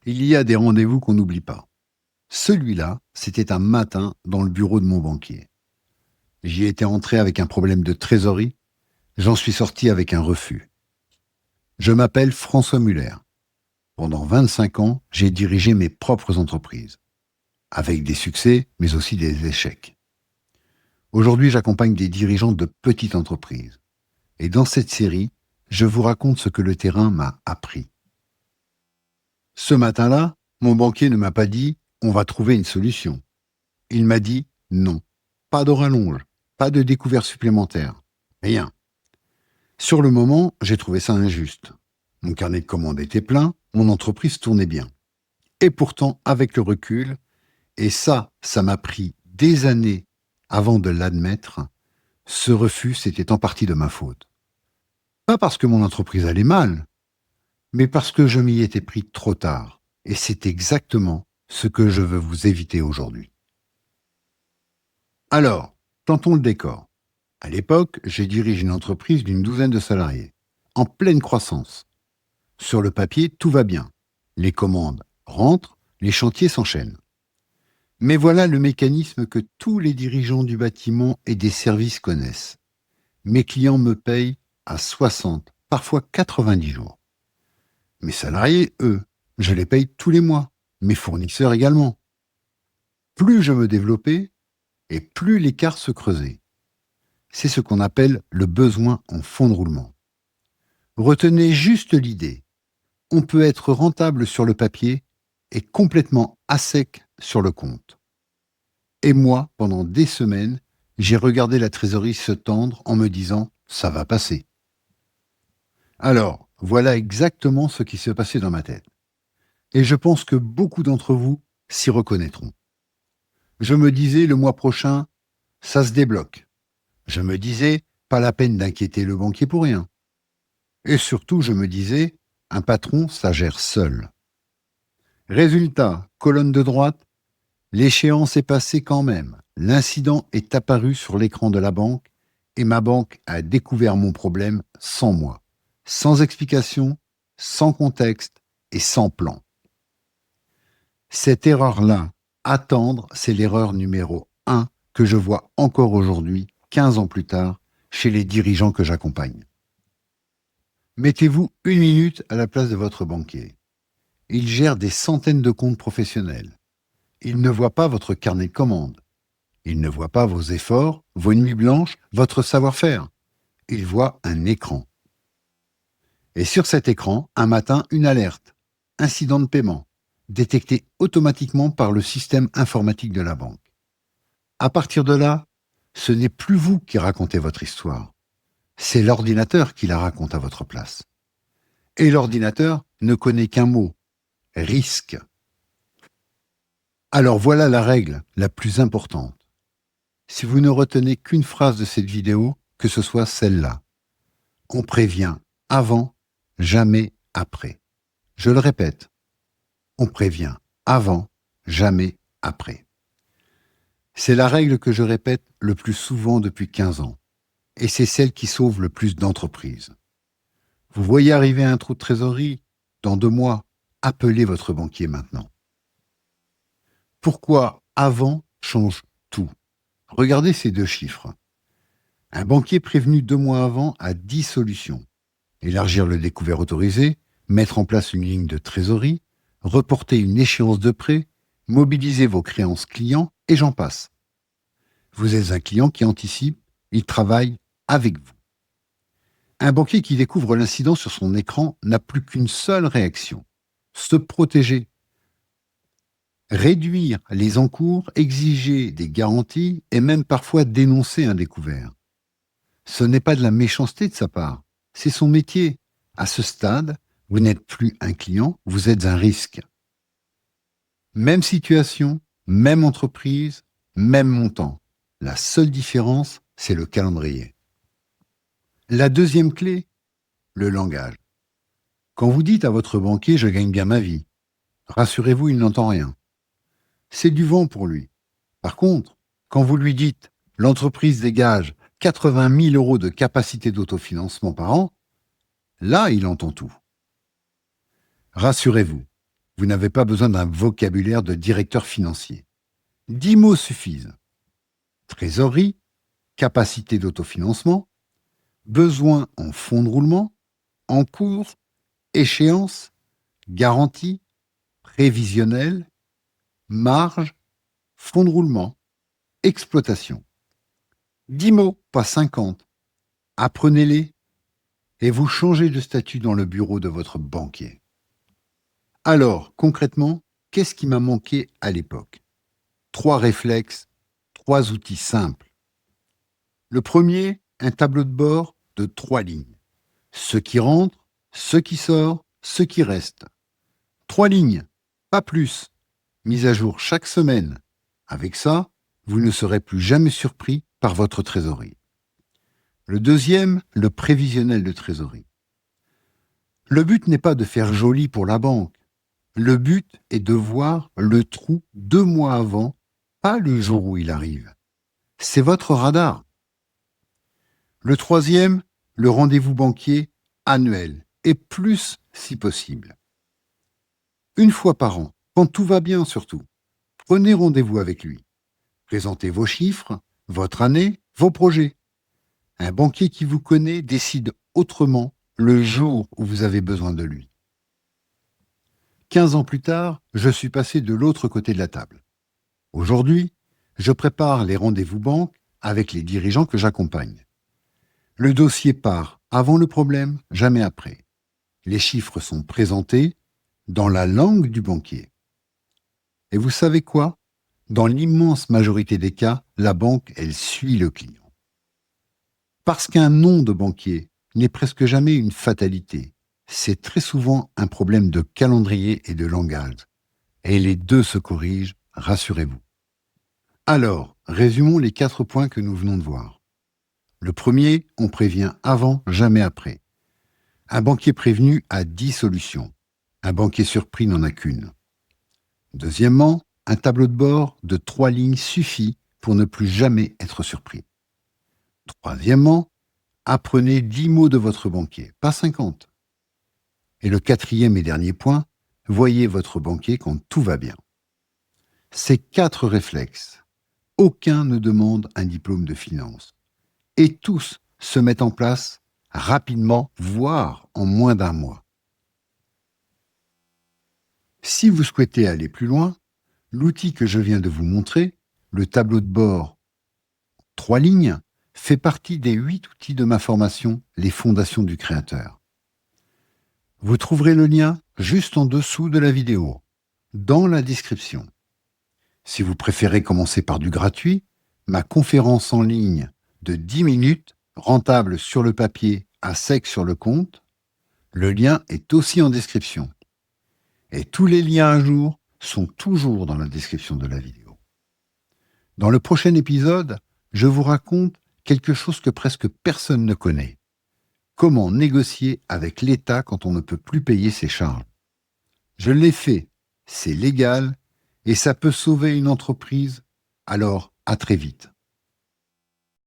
Il y a des rendez-vous qu'on n'oublie pas. Celui-là, c'était un matin dans le bureau de mon banquier. J'y étais entré avec un problème de trésorerie, j'en suis sorti avec un refus. Je m'appelle François Muller. Pendant 25 ans, j'ai dirigé mes propres entreprises, avec des succès, mais aussi des échecs. Aujourd'hui, j'accompagne des dirigeants de petites entreprises. Et dans cette série, je vous raconte ce que le terrain m'a appris. Ce matin-là, mon banquier ne m'a pas dit on va trouver une solution. Il m'a dit non. Pas de rallonge, pas de découverte supplémentaire. Rien. Sur le moment, j'ai trouvé ça injuste. Mon carnet de commandes était plein, mon entreprise tournait bien. Et pourtant, avec le recul, et ça m'a pris des années avant de l'admettre, ce refus, c'était en partie de ma faute. Pas parce que mon entreprise allait mal, mais parce que je m'y étais pris trop tard. Et c'est exactement ce que je veux vous éviter aujourd'hui. Alors, tentons le décor. À l'époque, je dirige une entreprise d'une douzaine de salariés, en pleine croissance. Sur le papier, tout va bien. Les commandes rentrent, les chantiers s'enchaînent. Mais voilà le mécanisme que tous les dirigeants du bâtiment et des services connaissent. Mes clients me payent à 60, parfois 90 jours. Mes salariés, eux, je les paye tous les mois. Mes fournisseurs également. Plus je me développais, et plus l'écart se creusait. C'est ce qu'on appelle le besoin en fonds de roulement. Retenez juste l'idée. On peut être rentable sur le papier et complètement à sec sur le compte. Et moi, pendant des semaines, j'ai regardé la trésorerie se tendre en me disant « ça va passer ». Alors, voilà exactement ce qui se passait dans ma tête. Et je pense que beaucoup d'entre vous s'y reconnaîtront. Je me disais le mois prochain, ça se débloque. Je me disais, pas la peine d'inquiéter le banquier pour rien. Et surtout, je me disais, un patron, ça gère seul. Résultat, colonne de droite, l'échéance est passée quand même. L'incident est apparu sur l'écran de la banque et ma banque a découvert mon problème sans moi. Sans explication, sans contexte et sans plan. Cette erreur-là, attendre, c'est l'erreur numéro 1 que je vois encore aujourd'hui, 15 ans plus tard, chez les dirigeants que j'accompagne. Mettez-vous une minute à la place de votre banquier. Il gère des centaines de comptes professionnels. Il ne voit pas votre carnet de commandes. Il ne voit pas vos efforts, vos nuits blanches, votre savoir-faire. Il voit un écran. Et sur cet écran, un matin, une alerte. Incident de paiement, détecté automatiquement par le système informatique de la banque. À partir de là, ce n'est plus vous qui racontez votre histoire. C'est l'ordinateur qui la raconte à votre place. Et l'ordinateur ne connaît qu'un mot, risque. Alors voilà la règle la plus importante. Si vous ne retenez qu'une phrase de cette vidéo, que ce soit celle-là. On prévient avant, jamais après. Je le répète, on prévient avant, jamais après. C'est la règle que je répète le plus souvent depuis 15 ans. Et c'est celle qui sauve le plus d'entreprises. Vous voyez arriver un trou de trésorerie dans 2 mois, appelez votre banquier maintenant. Pourquoi avant change tout? Regardez ces 2 chiffres. Un banquier prévenu 2 mois avant a 10 solutions. Élargir le découvert autorisé, mettre en place une ligne de trésorerie, reporter une échéance de prêt, mobiliser vos créances clients, et j'en passe. Vous êtes un client qui anticipe, il travaille avec vous. Un banquier qui découvre l'incident sur son écran n'a plus qu'une seule réaction, se protéger. Réduire les encours, exiger des garanties et même parfois dénoncer un découvert. Ce n'est pas de la méchanceté de sa part, c'est son métier. À ce stade, vous n'êtes plus un client, vous êtes un risque. Même situation, même entreprise, même montant. La seule différence, c'est le calendrier. La deuxième clé, le langage. Quand vous dites à votre banquier « je gagne bien ma vie », rassurez-vous, il n'entend rien. C'est du vent pour lui. Par contre, quand vous lui dites « l'entreprise dégage 80 000 euros de capacité d'autofinancement par an », là, il entend tout. Rassurez-vous, Vous n'avez pas besoin d'un vocabulaire de directeur financier. 10 mots suffisent. Trésorerie, capacité d'autofinancement, besoin en fonds de roulement, en cours, échéance, garantie, prévisionnel, marge, fonds de roulement, exploitation. 10 mots, pas 50. Apprenez-les et vous changez de statut dans le bureau de votre banquier. Alors, concrètement, qu'est-ce qui m'a manqué à l'époque? 3 réflexes, 3 outils simples. Le premier, un tableau de bord de 3 lignes. Ce qui rentre, ce qui sort, ce qui reste. 3 lignes, pas plus. Mise à jour chaque semaine. Avec ça, vous ne serez plus jamais surpris par votre trésorerie. Le deuxième, le prévisionnel de trésorerie. Le but n'est pas de faire joli pour la banque. Le but est de voir le trou 2 mois avant, pas le jour où il arrive. C'est votre radar. Le troisième, le rendez-vous banquier annuel, et plus si possible. Une fois par an, quand tout va bien surtout, prenez rendez-vous avec lui. Présentez vos chiffres, votre année, vos projets. Un banquier qui vous connaît décide autrement le jour où vous avez besoin de lui. 15 ans plus tard, je suis passé de l'autre côté de la table. Aujourd'hui, je prépare les rendez-vous banques avec les dirigeants que j'accompagne. Le dossier part avant le problème, jamais après. Les chiffres sont présentés dans la langue du banquier. Et vous savez quoi? Dans l'immense majorité des cas, la banque, elle suit le client. Parce qu'un nom de banquier n'est presque jamais une fatalité. C'est très souvent un problème de calendrier et de langage. Et les deux se corrigent, rassurez-vous. Alors, résumons les 4 points que nous venons de voir. Le premier, on prévient avant, jamais après. Un banquier prévenu a 10 solutions. Un banquier surpris n'en a qu'une. Deuxièmement, un tableau de bord de 3 lignes suffit pour ne plus jamais être surpris. Troisièmement, apprenez 10 mots de votre banquier, pas 50. Et le quatrième et dernier point, voyez votre banquier quand tout va bien. Ces 4 réflexes, aucun ne demande un diplôme de finance. Et tous se mettent en place rapidement, voire en moins d'1 mois. Si vous souhaitez aller plus loin, l'outil que je viens de vous montrer, le tableau de bord 3 lignes, fait partie des 8 outils de ma formation, les fondations du créateur. Vous trouverez le lien juste en dessous de la vidéo, dans la description. Si vous préférez commencer par du gratuit, ma conférence en ligne de 10 minutes, rentable sur le papier, à sec sur le compte, le lien est aussi en description. Et tous les liens à jour sont toujours dans la description de la vidéo. Dans le prochain épisode, je vous raconte quelque chose que presque personne ne connaît. Comment négocier avec l'État quand on ne peut plus payer ses charges. Je l'ai fait, c'est légal et ça peut sauver une entreprise, alors à très vite.